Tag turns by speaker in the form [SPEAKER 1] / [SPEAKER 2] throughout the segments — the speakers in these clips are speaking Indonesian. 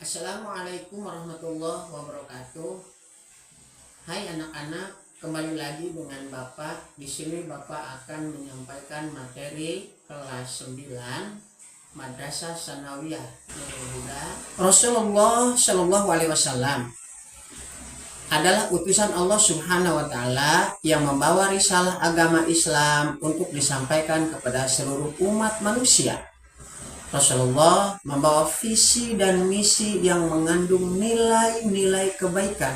[SPEAKER 1] Assalamualaikum warahmatullahi wabarakatuh. Hai anak-anak, kembali lagi dengan Bapak. Di sini Bapak akan menyampaikan materi kelas 9 Madrasah Sanawiyah Nurul Huda. Rasulullah Shallallahu alaihi wasallam adalah utusan Allah Subhanahu wa taala yang membawa risalah agama Islam untuk disampaikan kepada seluruh umat manusia. Rasulullah membawa visi dan misi yang mengandung nilai-nilai kebaikan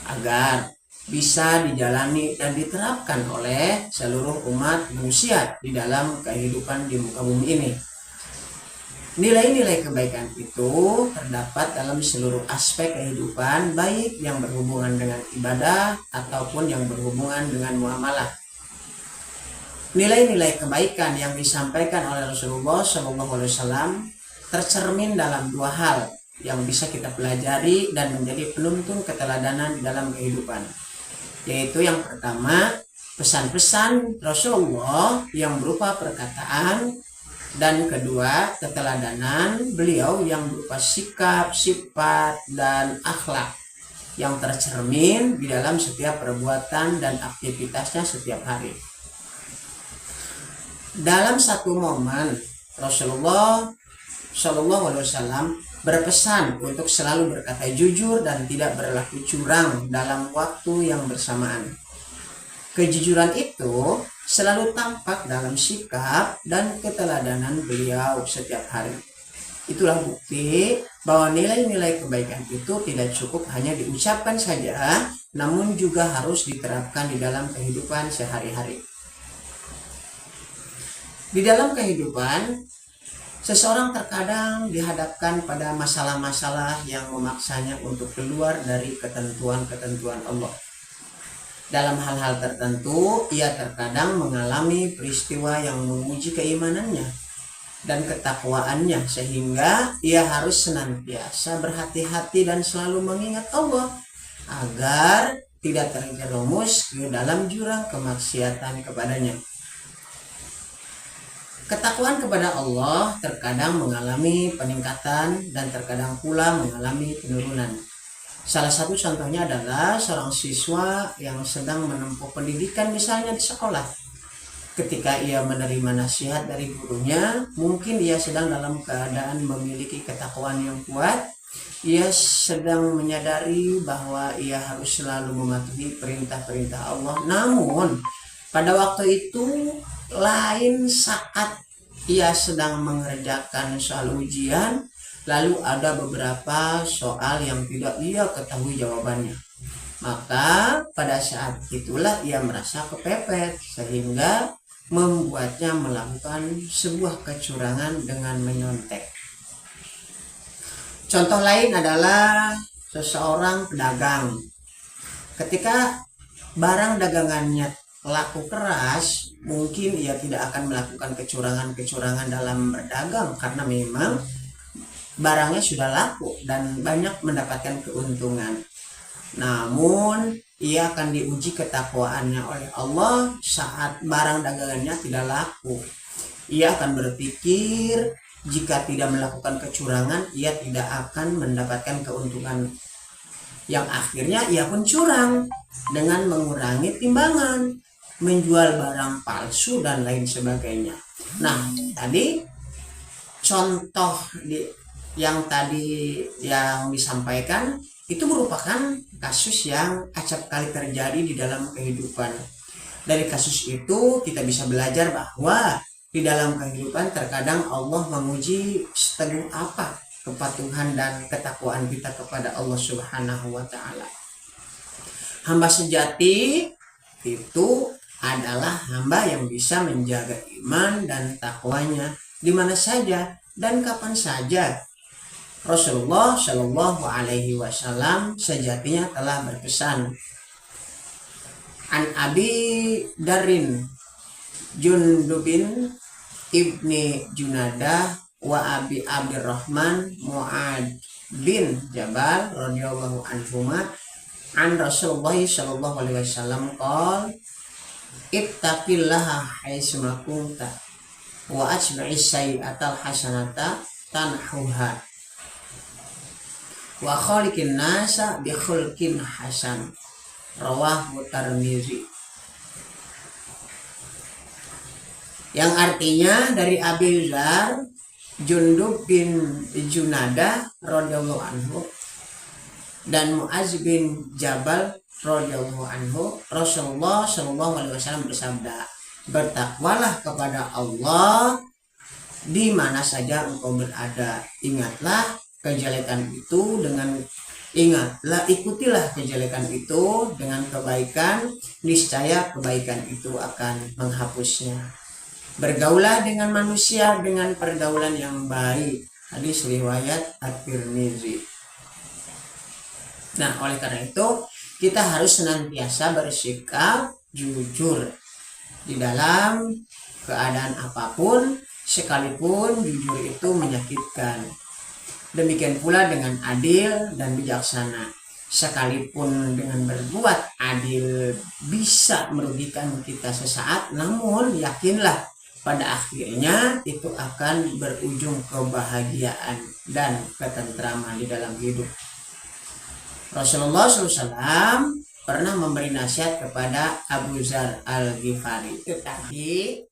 [SPEAKER 1] agar bisa dijalani dan diterapkan oleh seluruh umat manusia di dalam kehidupan di muka bumi ini. Nilai-nilai kebaikan itu terdapat dalam seluruh aspek kehidupan, baik yang berhubungan dengan ibadah ataupun yang berhubungan dengan muamalah. Nilai-nilai kebaikan yang disampaikan oleh Rasulullah SAW tercermin dalam dua hal yang bisa kita pelajari dan menjadi penuntun keteladanan dalam kehidupan, yaitu yang pertama, pesan-pesan Rasulullah yang berupa perkataan, dan kedua, keteladanan beliau yang berupa sikap, sifat, dan akhlak yang tercermin di dalam setiap perbuatan dan aktivitasnya setiap hari. Dalam satu momen, Rasulullah Shallallahu Alaihi Wasallam berpesan untuk selalu berkata jujur dan tidak berlaku curang dalam waktu yang bersamaan. Kejujuran itu selalu tampak dalam sikap dan keteladanan beliau setiap hari. Itulah bukti bahwa nilai-nilai kebaikan itu tidak cukup hanya diucapkan saja, namun juga harus diterapkan di dalam kehidupan sehari-hari. Di dalam kehidupan, seseorang terkadang dihadapkan pada masalah-masalah yang memaksanya untuk keluar dari ketentuan-ketentuan Allah. Dalam hal-hal tertentu, ia terkadang mengalami peristiwa yang menguji keimanannya dan ketakwaannya, sehingga ia harus senantiasa berhati-hati dan selalu mengingat Allah agar tidak terjerumus ke dalam jurang kemaksiatan kepadanya. Ketakwaan kepada Allah terkadang mengalami peningkatan dan terkadang pula mengalami penurunan. Salah satu contohnya adalah seorang siswa yang sedang menempuh pendidikan misalnya di sekolah. Ketika ia menerima nasihat dari gurunya, mungkin ia sedang dalam keadaan memiliki ketakwaan yang kuat. Ia sedang menyadari bahwa ia harus selalu mematuhi perintah-perintah Allah. Namun, pada waktu itu lain saat ia sedang mengerjakan soal ujian, lalu ada beberapa soal yang tidak ia ketahui jawabannya. Maka pada saat itulah ia merasa kepepet sehingga membuatnya melakukan sebuah kecurangan dengan menyontek. Contoh lain adalah seseorang pedagang. Ketika barang dagangannya laku keras, mungkin ia tidak akan melakukan kecurangan-kecurangan dalam berdagang karena memang barangnya sudah laku dan banyak mendapatkan keuntungan. Namun ia akan diuji ketakwaannya oleh Allah saat barang dagangannya tidak laku. Ia akan berpikir jika tidak melakukan kecurangan, ia tidak akan mendapatkan keuntungan. Yang akhirnya ia pun curang dengan mengurangi timbangan, menjual barang palsu dan lain sebagainya. Nah, tadi contoh yang disampaikan itu merupakan kasus yang acap kali terjadi di dalam kehidupan. Dari kasus itu kita bisa belajar bahwa di dalam kehidupan terkadang Allah menguji seteguh apa kepatuhan dan ketakwaan kita kepada Allah Subhanahu wa taala. Hamba sejati itu adalah hamba yang bisa menjaga iman dan takwanya di mana saja dan kapan saja. Rasulullah Shallallahu Alaihi Wasallam sejatinya telah berpesan, An Abi Darin Jundubin ibni Junadah wa Abi Abdurrahman Mu'ad bin Jabal radhiyallahu anhuma an Rasulullah Shallallahu Alaihi Wasallam qol ittaqillaha haitsuma kunta wa atbi'is sayyi'atal hasanata tanhuha. wa khaliqin nasa bi khulqin hasan. Rawahu Tirmidzi. Yang artinya dari Abi Dzar Jundub bin Junada radhiyallahu anhu dan Muaz bin Jabal radhiyallahu anhu, Rasulullah shallallahu alaihi wasallam bersabda, bertakwalah kepada Allah di mana saja engkau berada. Ikutilah kejelekan itu dengan kebaikan, niscaya kebaikan itu akan menghapusnya. Bergaulah dengan manusia dengan pergaulan yang baik. Hadis riwayat At-Tirmidzi. Nah, oleh karena itu kita harus senantiasa bersikap jujur di dalam keadaan apapun, sekalipun jujur itu menyakitkan. Demikian pula dengan adil dan bijaksana. Sekalipun dengan berbuat adil bisa merugikan kita sesaat, namun yakinlah pada akhirnya itu akan berujung kebahagiaan dan ketentraman di dalam hidup. Rasulullah SAW pernah memberi nasihat kepada Abu Dzar Al-Ghifari. Itu tadi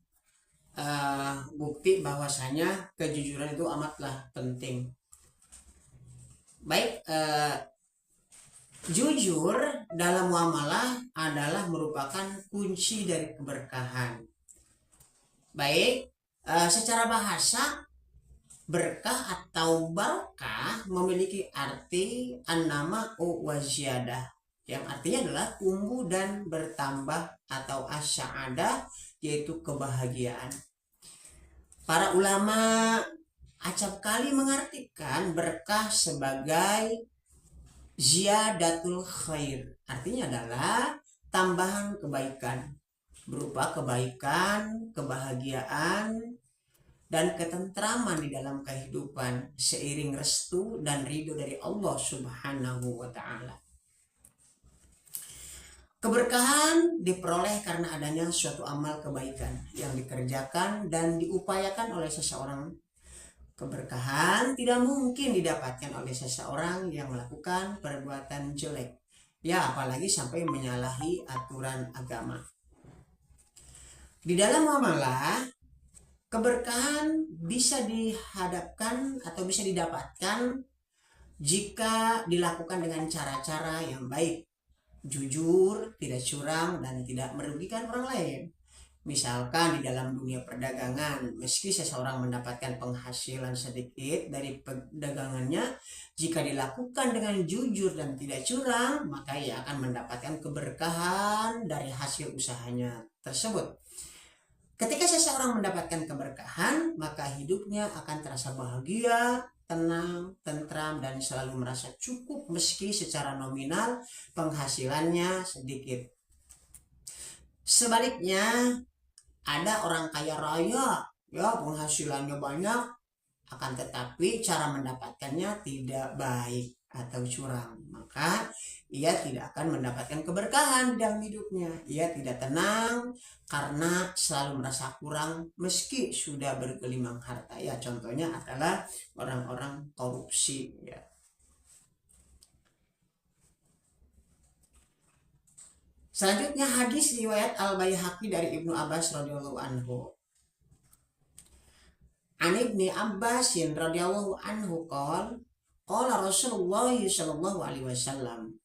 [SPEAKER 1] bukti bahwasanya kejujuran itu amatlah penting. Baik, jujur dalam muamalah adalah merupakan kunci dari keberkahan. Baik, secara bahasa berkah atau barakah memiliki arti an-nama wa ziyadah, yang artinya adalah tumbuh dan bertambah, atau as-sa'adah yaitu kebahagiaan. Para ulama acap kali mengartikan berkah sebagai ziyadatul khair, artinya adalah tambahan kebaikan berupa kebaikan, kebahagiaan, dan ketentraman di dalam kehidupan seiring restu dan ridho dari Allah Subhanahu wa ta'ala. Keberkahan diperoleh karena adanya suatu amal kebaikan yang dikerjakan dan diupayakan oleh seseorang. Keberkahan tidak mungkin didapatkan oleh seseorang yang melakukan perbuatan jelek, ya apalagi sampai menyalahi aturan agama. Di dalam muamalah, keberkahan bisa dihadapkan atau bisa didapatkan jika dilakukan dengan cara-cara yang baik, jujur, tidak curang, dan tidak merugikan orang lain. Misalkan di dalam dunia perdagangan, meski seseorang mendapatkan penghasilan sedikit dari perdagangannya, jika dilakukan dengan jujur dan tidak curang, maka ia akan mendapatkan keberkahan dari hasil usahanya tersebut. Ketika seseorang mendapatkan keberkahan, maka hidupnya akan terasa bahagia, tenang, tentram, dan selalu merasa cukup meski secara nominal penghasilannya sedikit. Sebaliknya, ada orang kaya raya, ya penghasilannya banyak, akan tetapi cara mendapatkannya tidak baik atau curang, maka ia tidak akan mendapatkan keberkahan dalam hidupnya. Ia tidak tenang karena selalu merasa kurang meski sudah bergelimang harta. Ya, contohnya adalah orang-orang korupsi, ya. Selanjutnya hadis riwayat Al-Baihaqi dari Ibnu Abbas radhiyallahu anhu. An Ibni Abbas radhiyallahu anhu qala Rasulullah sallallahu alaihi wasallam,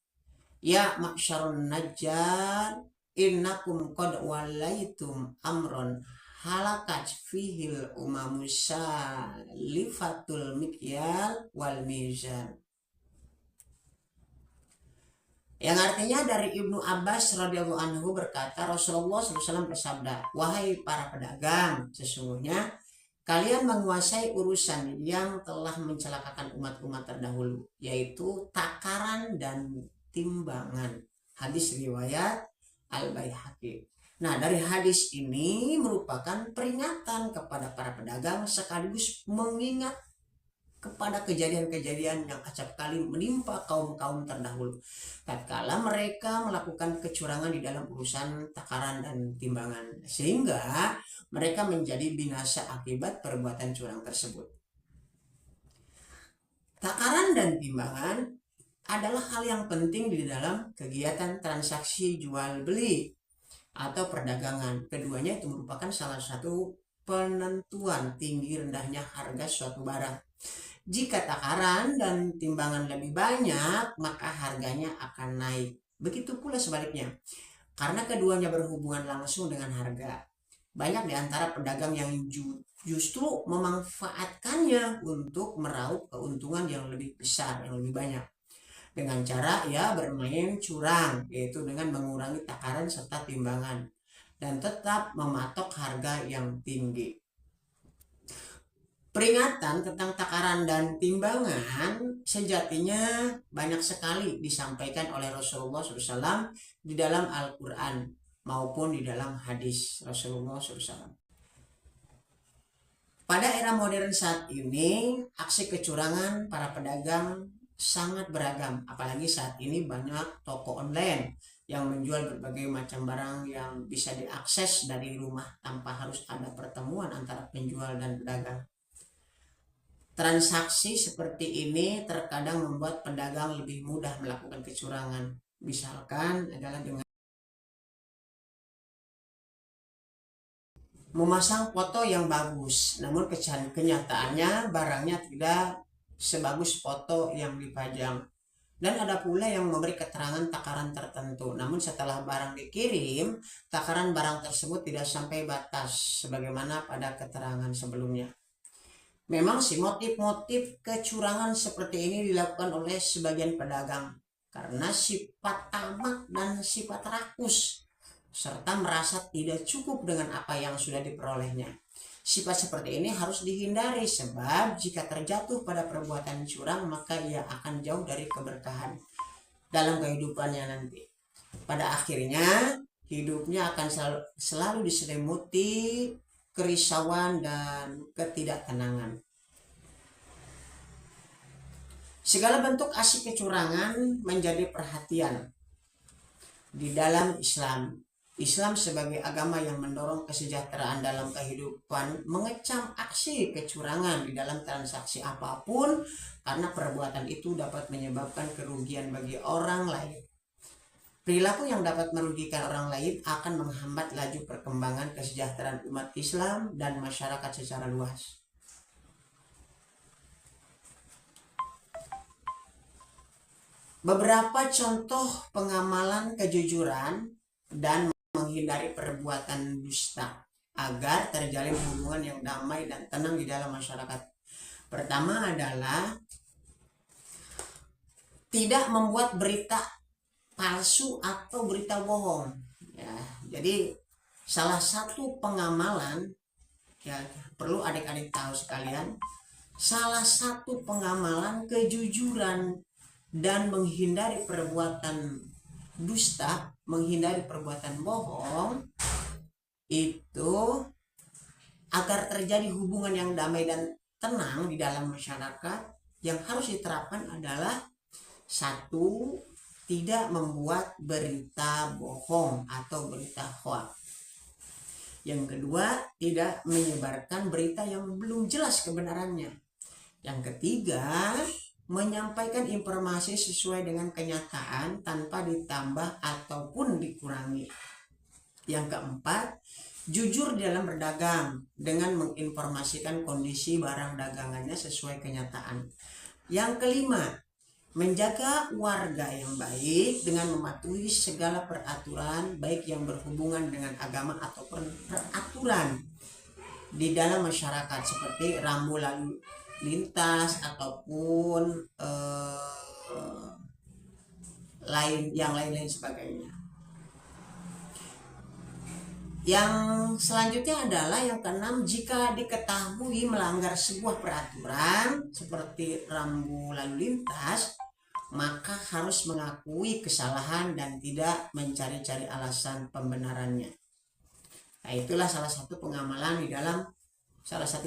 [SPEAKER 1] ya ma'syarun najjar, innakum qad walaitum amron halakat fihil umamusalifatul mikyal wal mizan. Yang artinya dari Ibnu Abbas radhiyallahu anhu berkata, Rasulullah SAW bersabda, wahai para pedagang, sesungguhnya kalian menguasai urusan yang telah mencelakakan umat-umat terdahulu, yaitu takaran dan timbangan. Hadis riwayat Al-Baihaqi. Nah, dari hadis ini merupakan peringatan kepada para pedagang sekaligus mengingat kepada kejadian-kejadian yang acap kali menimpa kaum-kaum terdahulu tatkala mereka melakukan kecurangan di dalam urusan takaran dan timbangan, sehingga mereka menjadi binasa akibat perbuatan curang tersebut. Takaran takaran dan timbangan adalah hal yang penting di dalam kegiatan transaksi jual beli atau perdagangan. Keduanya itu merupakan salah satu penentuan tinggi rendahnya harga suatu barang. Jika takaran dan timbangan lebih banyak, maka harganya akan naik. Begitu pula sebaliknya. Karena keduanya berhubungan langsung dengan harga. Banyak di antara pedagang yang justru memanfaatkannya untuk meraup keuntungan yang lebih besar, yang lebih banyak. Dengan cara bermain curang, yaitu dengan mengurangi takaran serta timbangan. Dan tetap mematok harga yang tinggi. Peringatan tentang takaran dan timbangan sejatinya banyak sekali disampaikan oleh Rasulullah SAW di dalam Al-Quran maupun di dalam hadis Rasulullah SAW. Pada era modern saat ini, aksi kecurangan para pedagang sangat beragam. Apalagi saat ini banyak toko online yang menjual berbagai macam barang yang bisa diakses dari rumah tanpa harus ada pertemuan antara penjual dan pedagang. Transaksi seperti ini terkadang membuat pedagang lebih mudah melakukan kecurangan. Misalkan adalah dengan memasang foto yang bagus, namun kenyataannya barangnya tidak sebagus foto yang dipajang. Dan ada pula yang memberi keterangan takaran tertentu, namun setelah barang dikirim, takaran barang tersebut tidak sampai batas sebagaimana pada keterangan sebelumnya. Memang sih motif-motif kecurangan seperti ini dilakukan oleh sebagian pedagang karena sifat tamak dan sifat rakus serta merasa tidak cukup dengan apa yang sudah diperolehnya. Sifat seperti ini harus dihindari sebab jika terjatuh pada perbuatan curang maka ia akan jauh dari keberkahan dalam kehidupannya nanti. Pada akhirnya hidupnya akan selalu diselimuti kerisauan dan ketidaktenangan. Segala bentuk aksi kecurangan menjadi perhatian di dalam Islam. Islam sebagai agama yang mendorong kesejahteraan dalam kehidupan mengecam aksi kecurangan di dalam transaksi apapun karena perbuatan itu dapat menyebabkan kerugian bagi orang lain. Perilaku yang dapat merugikan orang lain akan menghambat laju perkembangan kesejahteraan umat Islam dan masyarakat secara luas. Beberapa contoh pengamalan kejujuran dan menghindari perbuatan dusta agar terjalin hubungan yang damai dan tenang di dalam masyarakat. Pertama adalah tidak membuat berita palsu atau berita bohong. Ya, jadi salah satu pengamalan perlu adik-adik tahu sekalian, salah satu pengamalan kejujuran dan menghindari perbuatan dusta, menghindari perbuatan bohong itu agar terjadi hubungan yang damai dan tenang di dalam masyarakat yang harus diterapkan adalah satu, tidak membuat berita bohong atau berita hoax. Yang kedua, tidak menyebarkan berita yang belum jelas kebenarannya. Yang ketiga, menyampaikan informasi sesuai dengan kenyataan tanpa ditambah ataupun dikurangi. Yang keempat, jujur dalam berdagang dengan menginformasikan kondisi barang dagangannya sesuai kenyataan. Yang kelima, menjaga warga yang baik dengan mematuhi segala peraturan baik yang berhubungan dengan agama ataupun peraturan di dalam masyarakat seperti rambu lalu lintas ataupun yang lain-lain sebagainya. Yang selanjutnya adalah yang keenam, jika diketahui melanggar sebuah peraturan seperti rambu lalu lintas, maka harus mengakui kesalahan dan tidak mencari-cari alasan pembenarannya. Nah, itulah salah satu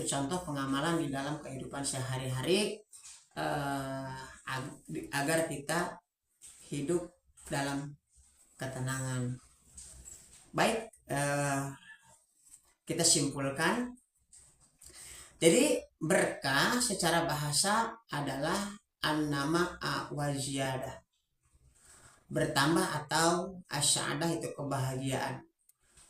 [SPEAKER 1] contoh pengamalan di dalam kehidupan sehari-hari agar kita hidup dalam ketenangan. Baik, kita simpulkan. Jadi berkah secara bahasa adalah an-nama'a wa ziyadah, bertambah atau as-sa'adah itu kebahagiaan,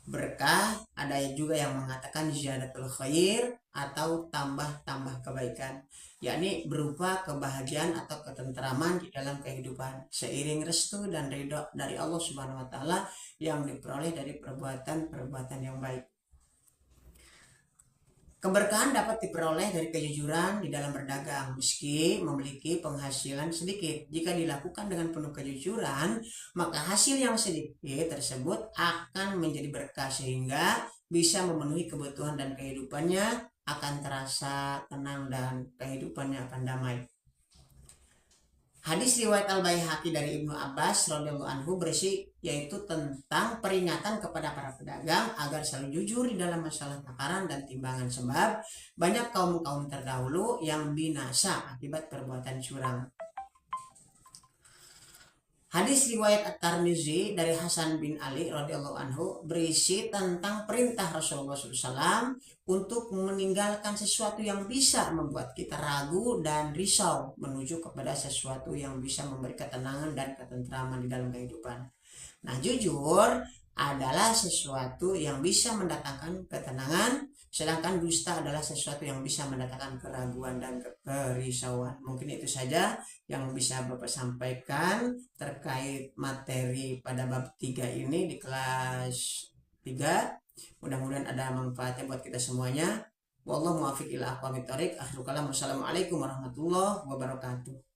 [SPEAKER 1] berkah. Ada juga yang mengatakan ziyadatul khair atau tambah-tambah kebaikan, yakni berupa kebahagiaan atau ketentraman di dalam kehidupan seiring restu dan ridho dari Allah Subhanahu wa taala yang diperoleh dari perbuatan-perbuatan yang baik. Keberkahan dapat diperoleh dari kejujuran di dalam berdagang meski memiliki penghasilan sedikit. Jika dilakukan dengan penuh kejujuran, maka hasil yang sedikit tersebut akan menjadi berkah sehingga bisa memenuhi kebutuhan dan kehidupannya akan terasa tenang dan kehidupannya akan damai. Hadis riwayat Al-Baihaqi dari Ibnu Abbas radhiyallahu anhu berisi yaitu tentang peringatan kepada para pedagang agar selalu jujur di dalam masalah takaran dan timbangan, sebab banyak kaum-kaum terdahulu yang binasa akibat perbuatan curang. Hadis riwayat At-Tirmizi dari Hasan bin Ali radhiyallahu anhu berisi tentang perintah Rasulullah SAW untuk meninggalkan sesuatu yang bisa membuat kita ragu dan risau menuju kepada sesuatu yang bisa memberi ketenangan dan ketentraman di dalam kehidupan. Nah, jujur adalah sesuatu yang bisa mendatangkan ketenangan, sedangkan dusta adalah sesuatu yang bisa mendatangkan keraguan dan kerisauan. Mungkin itu saja yang bisa Bapak sampaikan terkait materi pada bab 3 ini di kelas 3. Mudah-mudahan ada manfaatnya buat kita semuanya. Wallahu muwaffiq ila aqwamit thoriq. Akhirul kalam. Wassalamualaikum warahmatullahi wabarakatuh.